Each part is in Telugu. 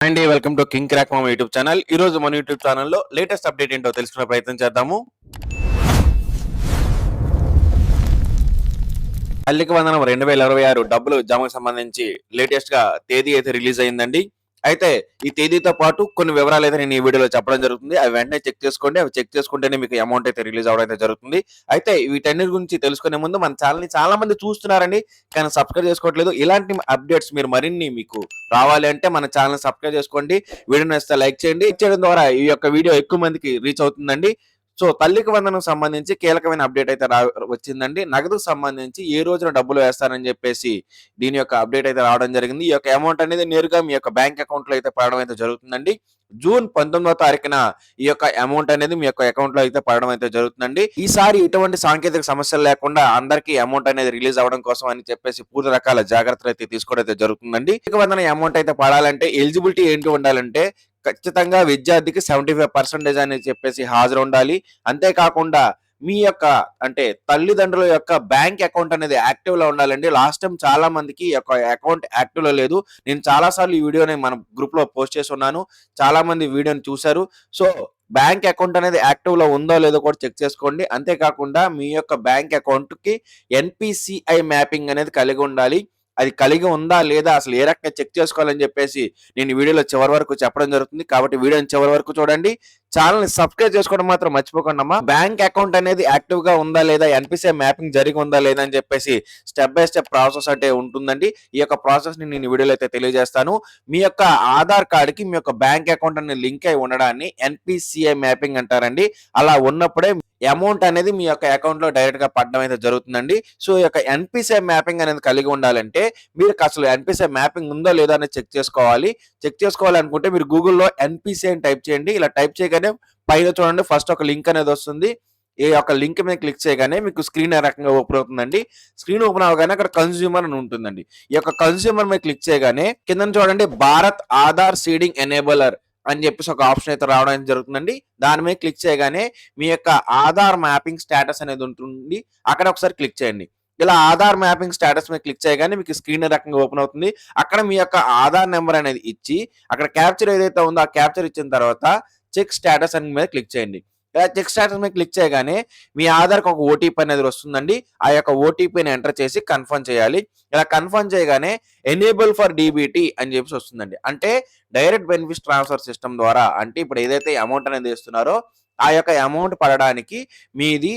హాయ్ అండి, వెల్కమ్ టు కింగ్ క్రాక్ మామ యూట్యూబ్ ఛానల్. ఈ రోజు మన యూట్యూబ్ ఛానల్లో లేటెస్ట్ అప్డేట్ ఏంటో తెలుసుకునే ప్రయత్నం చేద్దాము. తల్లికి వందనం 2026 డబ్బులు జమకు సంబంధించి లేటెస్ట్ గా తేదీ అయితే రిలీజ్ అయిందండి. అయితే ఈ తేదీతో పాటు కొన్ని వివరాలు అయితే నేను ఈ వీడియోలో చెప్పడం జరుగుతుంది. అవి వెంటనే చెక్ చేసుకోండి. అవి చెక్ చేసుకుంటేనే మీకు అమౌంట్ అయితే రిలీజ్ అవడం అయితే జరుగుతుంది. అయితే వీటన్నిటి గురించి తెలుసుకునే ముందు మన ఛానల్ ని చాలా మంది చూస్తున్నారండి, కానీ సబ్స్క్రైబ్ చేసుకోవట్లేదు. ఇలాంటి అప్డేట్స్ మీరు మరిన్ని మీకు రావాలి అంటే మన ఛానల్ సబ్స్క్రైబ్ చేసుకోండి. వీడియో నచ్చితే లైక్ చేయండి. లైక్ చేయడం ద్వారా ఈ యొక్క వీడియో ఎక్కువ మందికి రీచ్ అవుతుందండి. సో తల్లికి వందనం సంబంధించి కీలకమైన అప్డేట్ అయితే వచ్చిందండి. నగదుకు సంబంధించి ఏ రోజున డబ్బులు వేస్తారని చెప్పేసి దీని యొక్క అప్డేట్ అయితే రావడం జరిగింది. ఈ యొక్క అమౌంట్ అనేది నేరుగా మీ యొక్క బ్యాంక్ అకౌంట్ లో అయితే పడడం అయితే జరుగుతుందండి. జూన్ 19వ తారీఖున ఈ యొక్క అమౌంట్ అనేది మీ యొక్క అకౌంట్ లో అయితే పడడం అయితే జరుగుతుందండి. ఈసారి ఇటువంటి సాంకేతిక సమస్యలు లేకుండా అందరికీ అమౌంట్ అనేది రిలీజ్ అవ్వడం కోసం అని చెప్పేసి పూర్తి రకాల జాగ్రత్తలు అయితే తీసుకోవడం అయితే జరుగుతుందండి. వందన అమౌంట్ అయితే పడాలంటే ఎలిజిబిలిటీ ఏంటి ఉండాలంటే ఖచ్చితంగా విద్యార్థికి 75% అని చెప్పేసి హాజరు ఉండాలి. అంతేకాకుండా మీ యొక్క అంటే తల్లిదండ్రుల యొక్క బ్యాంక్ అకౌంట్ అనేది యాక్టివ్ లో ఉండాలండి. లాస్ట్ టైం చాలా మందికి ఈ యొక్క అకౌంట్ యాక్టివ్ లో లేదు. నేను చాలా సార్లు ఈ వీడియోని మన గ్రూప్ లో పోస్ట్ చేసి ఉన్నాను. చాలా మంది వీడియోని చూశారు. సో బ్యాంక్ అకౌంట్ అనేది యాక్టివ్ లో ఉందో లేదో కూడా చెక్ చేసుకోండి. అంతేకాకుండా మీ యొక్క బ్యాంక్ అకౌంట్ కి ఎన్పిసిఐ మ్యాపింగ్ అనేది కలిగి ఉండాలి. అది కలిగి ఉందా లేదా అసలు ఏ రకంగా చెక్ చేసుకోవాలని చెప్పేసి నేను వీడియోలో చివరి వరకు చెప్పడం జరుగుతుంది. కాబట్టి వీడియోని చివరి వరకు చూడండి. ఛానల్ ని సబ్స్క్రైబ్ చేసుకోవడం మాత్రం మర్చిపోకండి అమ్మా. బ్యాంక్ అకౌంట్ అనేది యాక్టివ్ గా ఉందా లేదా, ఎన్పిసిఐ మ్యాపింగ్ జరిగి ఉందా లేదా అని చెప్పేసి స్టెప్ బై స్టెప్ ప్రాసెస్ అంటే ఉంటుందండి. ఈ యొక్క ప్రాసెస్ ని నేను వీడియోలో అయితే తెలియజేస్తాను. మీ యొక్క ఆధార్ కార్డ్ కి మీ యొక్క బ్యాంక్ అకౌంట్ అనేది లింక్ అయి ఉండడాన్ని ఎన్పిసిఐ మ్యాపింగ్ అంటారండి. అలా ఉన్నప్పుడే అమౌంట్ అనేది మీ యొక్క అకౌంట్ లో డైరెక్ట్ గా పడడం అయితే జరుగుతుందండి. సో ఈ యొక్క ఎన్పిసిఐ మ్యాపింగ్ అనేది కలిగి ఉండాలంటే మీరు అసలు ఎన్పిసిఐ మ్యాపింగ్ ఉందో లేదా అనేది చెక్ చేసుకోవాలి. చెక్ చేసుకోవాలనుకుంటే మీరు గూగుల్లో ఎన్పిసిఐ అని టైప్ చేయండి. ఇలా టైప్ చేయగానే పైన చూడండి ఫస్ట్ ఒక లింక్ అనేది వస్తుంది. ఈ యొక్క లింక్ మీద క్లిక్ చేయగానే మీకు స్క్రీన్ ఏ రకంగా ఓపెన్ అవుతుందండి. స్క్రీన్ ఓపెన్ అవగానే అక్కడ కన్స్యూమర్ అని ఉంటుందండి. ఈ యొక్క కన్స్యూమర్ మీద క్లిక్ చేయగానే కింద చూడండి భారత్ ఆధార్ సీడింగ్ ఎనేబులర్ అని చెప్పేసి ఒక ఆప్షన్ అయితే రావడం జరుగుతుందండి. దాని మీద క్లిక్ చేయగానే మీ యొక్క ఆధార్ మ్యాపింగ్ స్టేటస్ అనేది ఉంటుంది. అక్కడ ఒకసారి క్లిక్ చేయండి. ఇలా ఆధార్ మ్యాపింగ్ స్టేటస్ మీద క్లిక్ చేయగానే మీకు స్క్రీన్ రకంగా ఓపెన్ అవుతుంది. అక్కడ మీ యొక్క ఆధార్ నెంబర్ అనేది ఇచ్చి అక్కడ క్యాప్చర్ ఏదైతే ఉందో ఆ క్యాప్చర్ ఇచ్చిన తర్వాత చెక్ స్టేటస్ అని మీద క్లిక్ చేయండి. ఇలా చెక్ స్టేటస్ మీద క్లిక్ చేయగానే మీ ఆధార్కి ఒక ఓటీపీ అనేది వస్తుందండి. ఆ యొక్క ఓటీపీని ఎంటర్ చేసి కన్ఫర్మ్ చేయాలి. ఇలా కన్ఫర్మ్ చేయగానే ఎనేబుల్ ఫర్ డీబీటీ అని చెప్పేసి వస్తుందండి. అంటే డైరెక్ట్ బెనిఫిట్ ట్రాన్స్ఫర్ సిస్టమ్ ద్వారా, అంటే ఇప్పుడు ఏదైతే అమౌంట్ అనేది ఇస్తున్నారో ఆ యొక్క అమౌంట్ పడడానికి మీది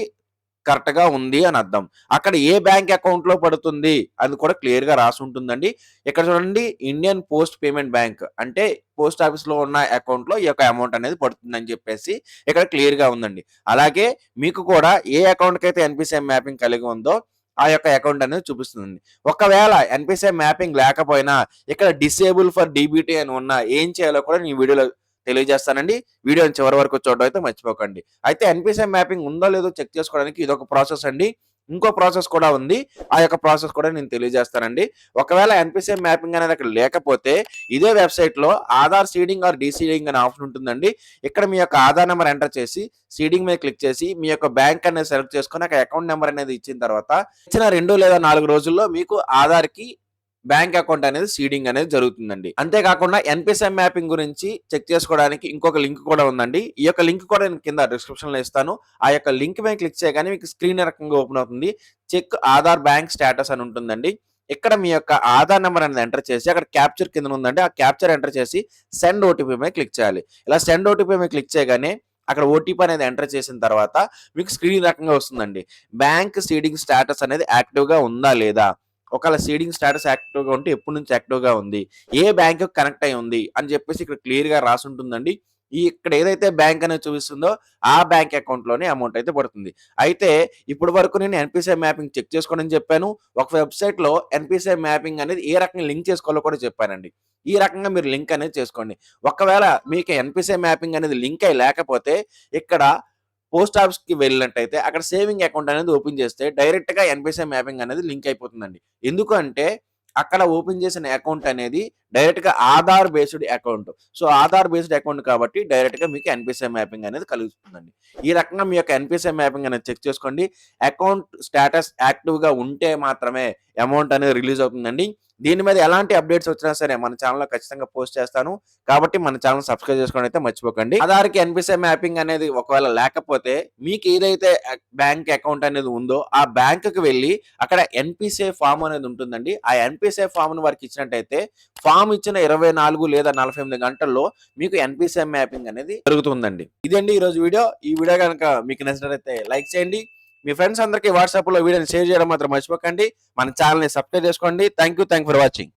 కరెక్ట్ గా ఉంది అని అర్థం. అక్కడ ఏ బ్యాంక్ అకౌంట్ లో పడుతుంది అది కూడా క్లియర్ గా రాసి ఉంటుందండి. ఇక్కడ చూడండి ఇండియన్ పోస్ట్ పేమెంట్ బ్యాంక్ అంటే పోస్ట్ ఆఫీస్ లో ఉన్న అకౌంట్ లో ఈ యొక్క అమౌంట్ అనేది పడుతుంది అని చెప్పేసి ఇక్కడ క్లియర్ గా ఉందండి. అలాగే మీకు కూడా ఏ అకౌంట్ కి అయితే ఎన్పిసిఐ మ్యాపింగ్ కలిగి ఉందో ఆ యొక్క అకౌంట్ అనేది చూపిస్తుంది. ఒకవేళ ఎన్పిసిఐ మ్యాపింగ్ లేకపోయినా ఇక్కడ డిసేబుల్ ఫర్ డీబీటీ అని ఉన్న ఏం చేయాలో కూడా నేను వీడియోలో తెలియజేస్తానండి. వీడియోని చివరి వరకు చూడడం అయితే మర్చిపోకండి. అయితే ఎన్పిసిఐ మ్యాపింగ్ ఉందో లేదో చెక్ చేసుకోవడానికి ఇదొక ప్రాసెస్ అండి. ఇంకో ప్రాసెస్ కూడా ఉంది. ఆ యొక్క ప్రాసెస్ కూడా నేను తెలియజేస్తానండి. ఒకవేళ ఎన్పిసిఐ మ్యాపింగ్ అనేది అక్కడ లేకపోతే ఇదే వెబ్సైట్ లో ఆధార్ సీడింగ్ ఆర్ డీసీడింగ్ అనే ఆప్షన్ ఉంటుందండి. ఇక్కడ మీ యొక్క ఆధార్ నెంబర్ ఎంటర్ చేసి సీడింగ్ మీద క్లిక్ చేసి మీ యొక్క బ్యాంక్ అనేది సెలెక్ట్ చేసుకొని అక్కడ అకౌంట్ నెంబర్ అనేది ఇచ్చిన తర్వాత ఇచ్చిన 2 లేదా 4 రోజుల్లో మీకు ఆధార్ కి బ్యాంక్ అకౌంట్ అనేది సీడింగ్ అనేది జరుగుతుందండి. అంతేకాకుండా ఎన్పిసిఐ మ్యాపింగ్ గురించి చెక్ చేసుకోవడానికి ఇంకొక లింక్ కూడా ఉందండి. ఈ యొక్క లింక్ కూడా నేను కింద డిస్క్రిప్షన్ లో ఇస్తాను. ఆ యొక్క లింక్ మీద క్లిక్ చేయగానే మీకు స్క్రీన్ రకంగా ఓపెన్ అవుతుంది. చెక్ ఆధార్ బ్యాంక్ స్టేటస్ అని ఉంటుందండి. ఇక్కడ మీ యొక్క ఆధార్ నెంబర్ అనేది ఎంటర్ చేసి అక్కడ క్యాప్చర్ కింద ఉందండి. ఆ క్యాప్చర్ ఎంటర్ చేసి సెండ్ ఓటీపీ మీద క్లిక్ చేయాలి. ఇలా సెండ్ ఓటీపీ మీద క్లిక్ చేయగానే అక్కడ ఓటీపీ అనేది ఎంటర్ చేసిన తర్వాత మీకు స్క్రీన్ రకంగా వస్తుందండి. బ్యాంక్ సీడింగ్ స్టేటస్ అనేది యాక్టివ్ గా ఉందా లేదా, ఒకవేళ సీడింగ్ స్టేటస్ యాక్టివ్ గా ఉంటే ఎప్పటి నుంచి యాక్టివ్ గా ఉంది, ఏ బ్యాంక్ కనెక్ట్ అయి ఉంది అని చెప్పేసి ఇక్కడ క్లియర్ గా రాసి ఉంటుందండి. ఇక్కడ ఏదైతే బ్యాంక్ అనేది చూపిస్తుందో ఆ బ్యాంక్ అకౌంట్ లోనే అమౌంట్ అయితే పడుతుంది. అయితే ఇప్పుడు వరకు నేను ఎన్పిసిఐ మ్యాపింగ్ చెక్ చేసుకోవడం చెప్పాను. ఒక వెబ్సైట్ లో ఎన్పిసిఐ మ్యాపింగ్ అనేది ఏ రకంగా లింక్ చేసుకోవాలో కూడా చెప్పానండి. ఈ రకంగా మీరు లింక్ అనేది చేసుకోండి. ఒకవేళ మీకు ఎన్పిసిఐ మ్యాపింగ్ అనేది లింక్ అయి లేకపోతే ఇక్కడ పోస్ట్ ఆఫీస్ కి వెళ్ళినట్టయితే అక్కడ సేవింగ్ అకౌంట్ అనేది ఓపెన్ చేస్తే డైరెక్ట్ గా ఎన్పిసిఐ మ్యాపింగ్ అనేది లింక్ అయిపోతుందండి. ఎందుకంటే అక్కడ ఓపెన్ చేసిన అకౌంట్ అనేది డైరెక్ట్ గా Aadhaar based account. So Aadhaar based account కాబట్టి డైరెక్ట్ గా మీకు ఎన్పిసిఐ మ్యాపింగ్ అనేది కలుగుతుందండి. ఈ రకంగా మీ యొక్క ఎన్పిసిఐ మ్యాపింగ్ అనేది చెక్ చేసుకోండి. అకౌంట్ స్టేటస్ యాక్టివ్ గా ఉంటే మాత్రమే అమౌంట్ అనేది రిలీజ్ అవుతుందండి. దీని మీద ఎలాంటి అప్డేట్స్ వచ్చినా సరే మన ఛానల్లో ఖచ్చితంగా పోస్ట్ చేస్తాను. కాబట్టి మన ఛానల్ సబ్స్క్రైబ్ చేసుకోవడం అయితే మర్చిపోకండి. ఆధార్‌కి ఎన్‌పీసీఐ మ్యాపింగ్ అనేది ఒకవేళ లేకపోతే మీకు ఏదైతే బ్యాంక్ అకౌంట్ అనేది ఉందో ఆ బ్యాంక్‌కి వెళ్లి అక్కడ ఎన్‌పీసీఐ ఫార్మ్ అనేది ఉంటుందండి. ఆ ఎన్‌పీసీఐ ఫార్మ్‌ని వారికి ఇచ్చినట్టయితే ఫార్మ్ ఇచ్చిన 24 లేదా 48 గంటల్లో మీకు ఎన్‌పీసీఐ మ్యాపింగ్ అనేది జరుగుతుందండి. ఇదండి ఈరోజు వీడియో. ఈ వీడియో గనుక మీకు నచ్చినట్లయితే లైక్ చేయండి. మీ ఫ్రెండ్స్ అందరికీ వాట్సాప్‌లో వీడియోని షేర్ చేయడం మాత్రం మర్చిపోకండి. మన ఛానల్‌ని సబ్స్క్రైబ్ చేసుకోండి. Thank you for watching.